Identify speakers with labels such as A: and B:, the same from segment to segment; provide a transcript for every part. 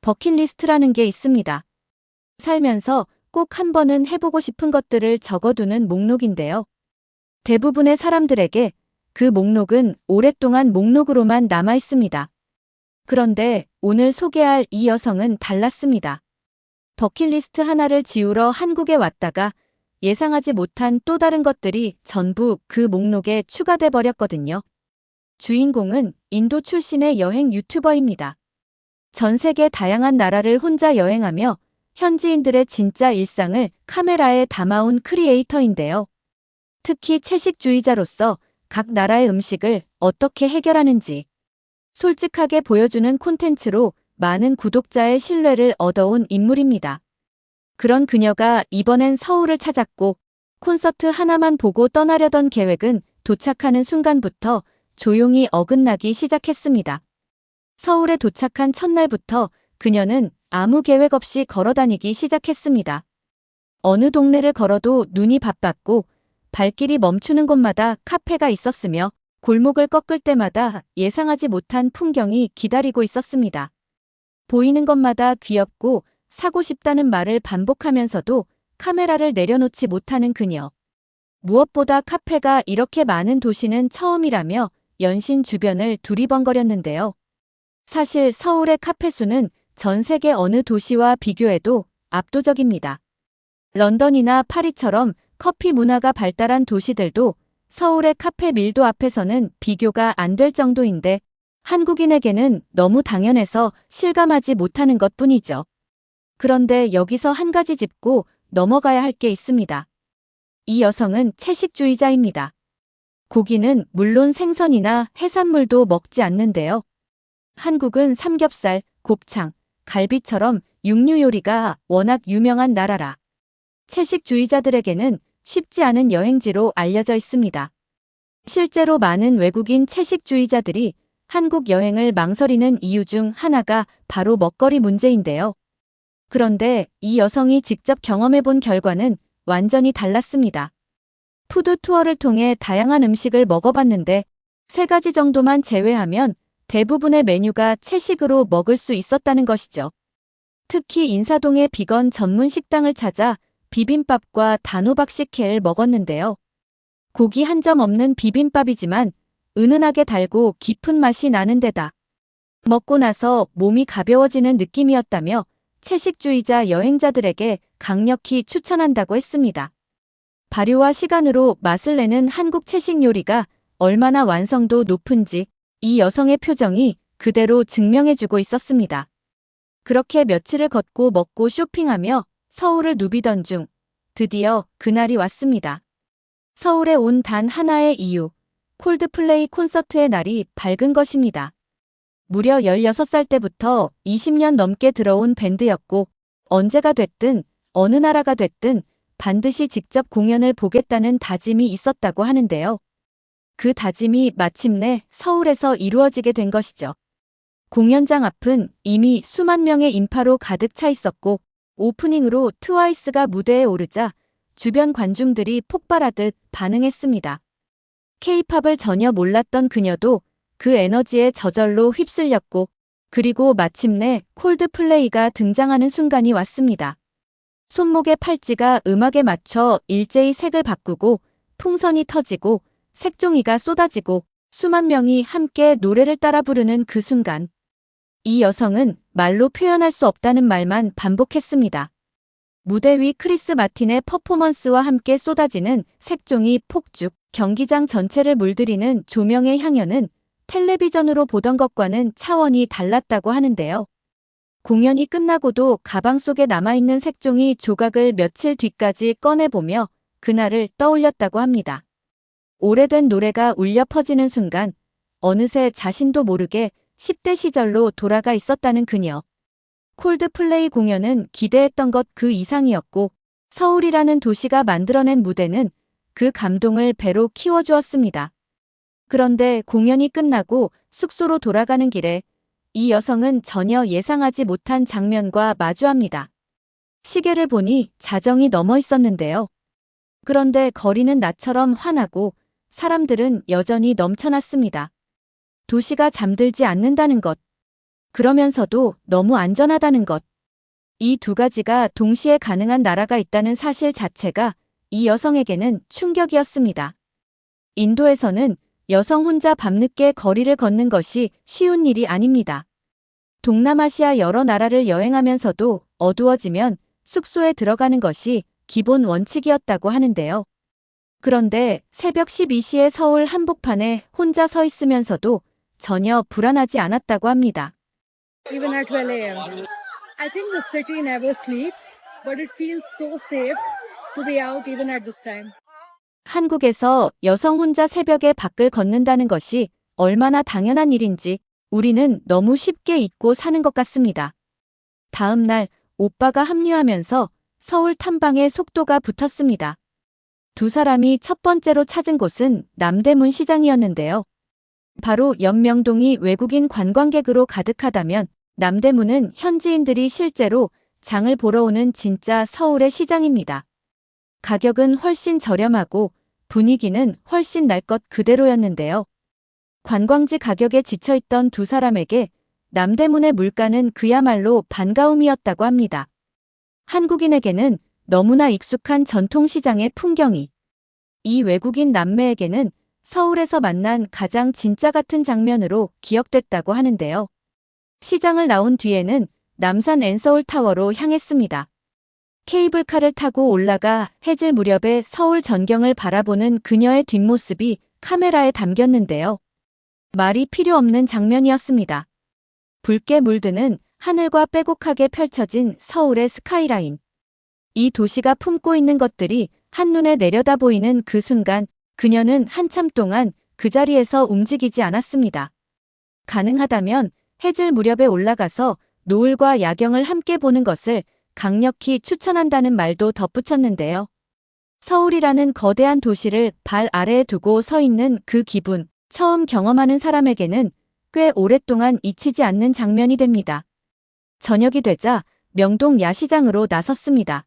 A: 버킷리스트라는 게 있습니다. 살면서 꼭 한 번은 해보고 싶은 것들을 적어두는 목록인데요. 대부분의 사람들에게 그 목록은 오랫동안 목록으로만 남아 있습니다. 그런데 오늘 소개할 이 여성은 달랐습니다. 버킷리스트 하나를 지우러 한국에 왔다가 예상하지 못한 또 다른 것들이 전부 그 목록에 추가돼 버렸거든요. 주인공은 인도 출신의 여행 유튜버입니다. 전 세계 다양한 나라를 혼자 여행하며 현지인들의 진짜 일상을 카메라에 담아온 크리에이터인데요. 특히 채식주의자로서 각 나라의 음식을 어떻게 해결하는지 솔직하게 보여주는 콘텐츠로 많은 구독자의 신뢰를 얻어온 인물입니다. 그런 그녀가 이번엔 서울을 찾았고 콘서트 하나만 보고 떠나려던 계획은 도착하는 순간부터 조용히 어긋나기 시작했습니다. 서울에 도착한 첫날부터 그녀는 아무 계획 없이 걸어다니기 시작했습니다. 어느 동네를 걸어도 눈이 바빴고 발길이 멈추는 곳마다 카페가 있었으며 골목을 꺾을 때마다 예상하지 못한 풍경이 기다리고 있었습니다. 보이는 것마다 귀엽고 사고 싶다는 말을 반복하면서도 카메라를 내려놓지 못하는 그녀. 무엇보다 카페가 이렇게 많은 도시는 처음이라며 연신 주변을 두리번거렸는데요. 사실 서울의 카페 수는 전 세계 어느 도시와 비교해도 압도적입니다. 런던이나 파리처럼 커피 문화가 발달한 도시들도 서울의 카페 밀도 앞에서는 비교가 안 될 정도인데 한국인에게는 너무 당연해서 실감하지 못하는 것뿐이죠. 그런데 여기서 한 가지 짚고 넘어가야 할 게 있습니다. 이 여성은 채식주의자입니다. 고기는 물론 생선이나 해산물도 먹지 않는데요. 한국은 삼겹살, 곱창, 갈비처럼 육류 요리가 워낙 유명한 나라라 채식주의자들에게는 쉽지 않은 여행지로 알려져 있습니다. 실제로 많은 외국인 채식주의자들이 한국 여행을 망설이는 이유 중 하나가 바로 먹거리 문제인데요. 그런데 이 여성이 직접 경험해본 결과는 완전히 달랐습니다. 푸드 투어를 통해 다양한 음식을 먹어봤는데 3가지 정도만 제외하면 대부분의 메뉴가 채식으로 먹을 수 있었다는 것이죠. 특히 인사동의 비건 전문 식당을 찾아 비빔밥과 단호박식회를 먹었는데요. 고기 한 점 없는 비빔밥이지만 은은하게 달고 깊은 맛이 나는 데다 먹고 나서 몸이 가벼워지는 느낌이었다며 채식주의자 여행자들에게 강력히 추천한다고 했습니다. 발효와 시간으로 맛을 내는 한국 채식 요리가 얼마나 완성도 높은지 이 여성의 표정이 그대로 증명해주고 있었습니다. 그렇게 며칠을 걷고 먹고 쇼핑하며 서울을 누비던 중 드디어 그날이 왔습니다. 서울에 온 단 하나의 이유, 콜드플레이 콘서트의 날이 밝은 것입니다. 무려 16살 때부터 20년 넘게 들어온 밴드였고 언제가 됐든 어느 나라가 됐든 반드시 직접 공연을 보겠다는 다짐이 있었다고 하는데요. 그 다짐이 마침내 서울에서 이루어지게 된 것이죠. 공연장 앞은 이미 수만 명의 인파로 가득 차 있었고 오프닝으로 트와이스가 무대에 오르자 주변 관중들이 폭발하듯 반응했습니다. K-팝을 전혀 몰랐던 그녀도 그 에너지에 저절로 휩쓸렸고 그리고 마침내 콜드플레이가 등장하는 순간이 왔습니다. 손목의 팔찌가 음악에 맞춰 일제히 색을 바꾸고 풍선이 터지고 색종이가 쏟아지고 수만 명이 함께 노래를 따라 부르는 그 순간 이 여성은 말로 표현할 수 없다는 말만 반복했습니다. 무대 위 크리스 마틴의 퍼포먼스와 함께 쏟아지는 색종이 폭죽, 경기장 전체를 물들이는 조명의 향연은 텔레비전으로 보던 것과는 차원이 달랐다고 하는데요. 공연이 끝나고도 가방 속에 남아있는 색종이 조각을 며칠 뒤까지 꺼내보며 그날을 떠올렸다고 합니다. 오래된 노래가 울려 퍼지는 순간 어느새 자신도 모르게 10대 시절로 돌아가 있었다는 그녀. 콜드플레이 공연은 기대했던 것 그 이상이었고 서울이라는 도시가 만들어낸 무대는 그 감동을 배로 키워주었습니다. 그런데 공연이 끝나고 숙소로 돌아가는 길에 이 여성은 전혀 예상하지 못한 장면과 마주합니다. 시계를 보니 자정이 넘어 있었는데요. 그런데 거리는 나처럼 환하고 사람들은 여전히 넘쳐났습니다. 도시가 잠들지 않는다는 것. 그러면서도 너무 안전하다는 것. 이 두 가지가 동시에 가능한 나라가 있다는 사실 자체가 이 여성에게는 충격이었습니다. 인도에서는 여성 혼자 밤늦게 거리를 걷는 것이 쉬운 일이 아닙니다. 동남아시아 여러 나라를 여행하면서도 어두워지면 숙소에 들어가는 것이 기본 원칙이었다고 하는데요. 그런데 새벽 12시에 서울 한복판에 혼자 서 있으면서도 전혀 불안하지 않았다고 합니다.
B: Even at 12 a.m. I think the city never sleeps, but it feels so safe to be out even at this time.
A: 한국에서 여성 혼자 새벽에 밖을 걷는다는 것이 얼마나 당연한 일인지 우리는 너무 쉽게 잊고 사는 것 같습니다. 다음 날 오빠가 합류하면서 서울 탐방에 속도가 붙었습니다. 두 사람이 첫 번째로 찾은 곳은 남대문 시장이었는데요. 바로 연명동이 외국인 관광객으로 가득하다면 남대문은 현지인들이 실제로 장을 보러 오는 진짜 서울의 시장입니다. 가격은 훨씬 저렴하고 분위기는 훨씬 날 것 그대로였는데요. 관광지 가격에 지쳐있던 두 사람에게 남대문의 물가는 그야말로 반가움이었다고 합니다. 한국인에게는 너무나 익숙한 전통시장의 풍경이 이 외국인 남매에게는 서울에서 만난 가장 진짜 같은 장면으로 기억됐다고 하는데요. 시장을 나온 뒤에는 남산 엔서울타워로 향했습니다. 케이블카를 타고 올라가 해질 무렵에 서울 전경을 바라보는 그녀의 뒷모습이 카메라에 담겼는데요. 말이 필요 없는 장면이었습니다. 붉게 물드는 하늘과 빼곡하게 펼쳐진 서울의 스카이라인. 이 도시가 품고 있는 것들이 한눈에 내려다 보이는 그 순간 그녀는 한참 동안 그 자리에서 움직이지 않았습니다. 가능하다면 해질 무렵에 올라가서 노을과 야경을 함께 보는 것을 강력히 추천한다는 말도 덧붙였는데요. 서울이라는 거대한 도시를 발 아래에 두고 서 있는 그 기분, 처음 경험하는 사람에게는 꽤 오랫동안 잊히지 않는 장면이 됩니다. 저녁이 되자 명동 야시장으로 나섰습니다.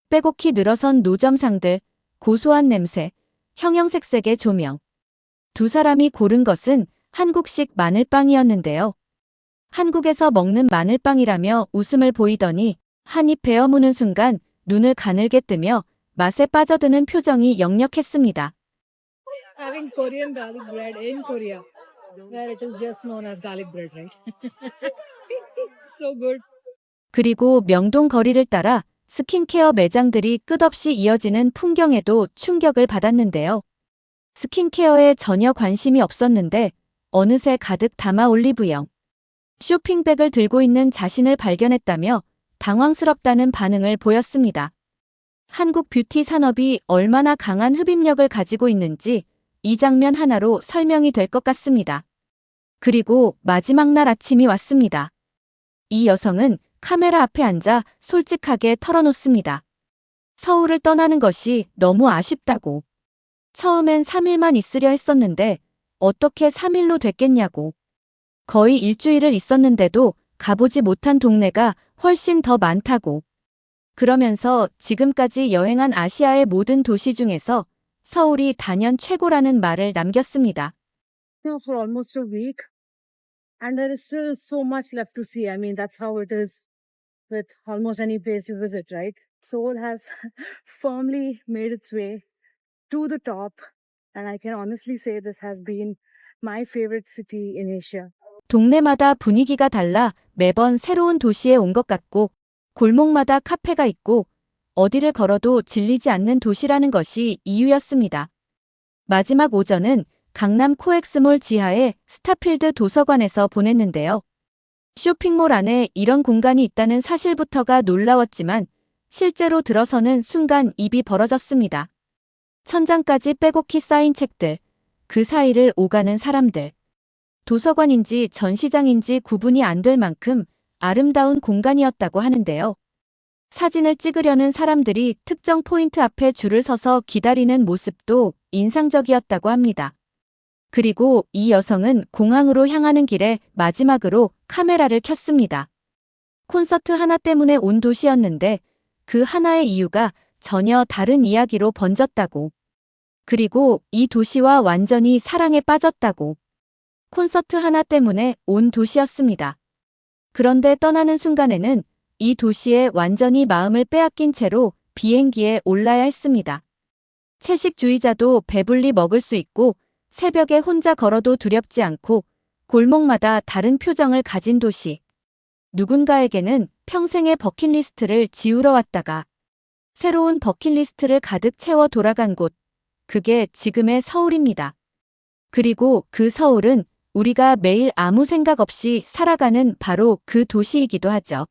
A: 빼곡히 늘어선 노점상들, 고소한 냄새, 형형색색의 조명. 두 사람이 고른 것은 한국식 마늘빵이었는데요. 한국에서 먹는 마늘빵이라며 웃음을 보이더니 한 입 베어 무는 순간 눈을 가늘게 뜨며 맛에 빠져드는 표정이 역력했습니다.
B: Having Korean garlic bread in Korea, where it is just known as garlic bread, right? So good.
A: 그리고 명동 거리를 따라 스킨케어 매장들이 끝없이 이어지는 풍경에도 충격을 받았는데요. 스킨케어에 전혀 관심이 없었는데 어느새 가득 담아 올리브영. 쇼핑백을 들고 있는 자신을 발견했다며 당황스럽다는 반응을 보였습니다. 한국 뷰티 산업이 얼마나 강한 흡입력을 가지고 있는지 이 장면 하나로 설명이 될 것 같습니다. 그리고 마지막 날 아침이 왔습니다. 이 여성은 카메라 앞에 앉아 솔직하게 털어놓습니다. 서울을 떠나는 것이 너무 아쉽다고. 처음엔 3일만 있으려 했었는데 어떻게 3일로 됐겠냐고. 거의 일주일을 있었는데도 가보지 못한 동네가 훨씬 더 많다고. 그러면서 지금까지 여행한 아시아의 모든 도시 중에서 서울이 단연 최고라는 말을 남겼습니다.
B: For almost a week, and there is still so much left to see. I mean, that's how it is with almost any place you visit, right? Seoul has firmly made its way to the top, and I can honestly say this has been my favorite city in Asia.
A: 동네마다 분위기가 달라 매번 새로운 도시에 온 것 같고 골목마다 카페가 있고 어디를 걸어도 질리지 않는 도시라는 것이 이유였습니다. 마지막 오전은 강남 코엑스몰 지하의 스타필드 도서관에서 보냈는데요. 쇼핑몰 안에 이런 공간이 있다는 사실부터가 놀라웠지만 실제로 들어서는 순간 입이 벌어졌습니다. 천장까지 빼곡히 쌓인 책들, 그 사이를 오가는 사람들. 도서관인지 전시장인지 구분이 안 될 만큼 아름다운 공간이었다고 하는데요. 사진을 찍으려는 사람들이 특정 포인트 앞에 줄을 서서 기다리는 모습도 인상적이었다고 합니다. 그리고 이 여성은 공항으로 향하는 길에 마지막으로 카메라를 켰습니다. 콘서트 하나 때문에 온 도시였는데 그 하나의 이유가 전혀 다른 이야기로 번졌다고. 그리고 이 도시와 완전히 사랑에 빠졌다고. 콘서트 하나 때문에 온 도시였습니다. 그런데 떠나는 순간에는 이 도시에 완전히 마음을 빼앗긴 채로 비행기에 올라야 했습니다. 채식주의자도 배불리 먹을 수 있고 새벽에 혼자 걸어도 두렵지 않고 골목마다 다른 표정을 가진 도시. 누군가에게는 평생의 버킷리스트를 지우러 왔다가 새로운 버킷리스트를 가득 채워 돌아간 곳. 그게 지금의 서울입니다. 그리고 그 서울은 우리가 매일 아무 생각 없이 살아가는 바로 그 도시이기도 하죠.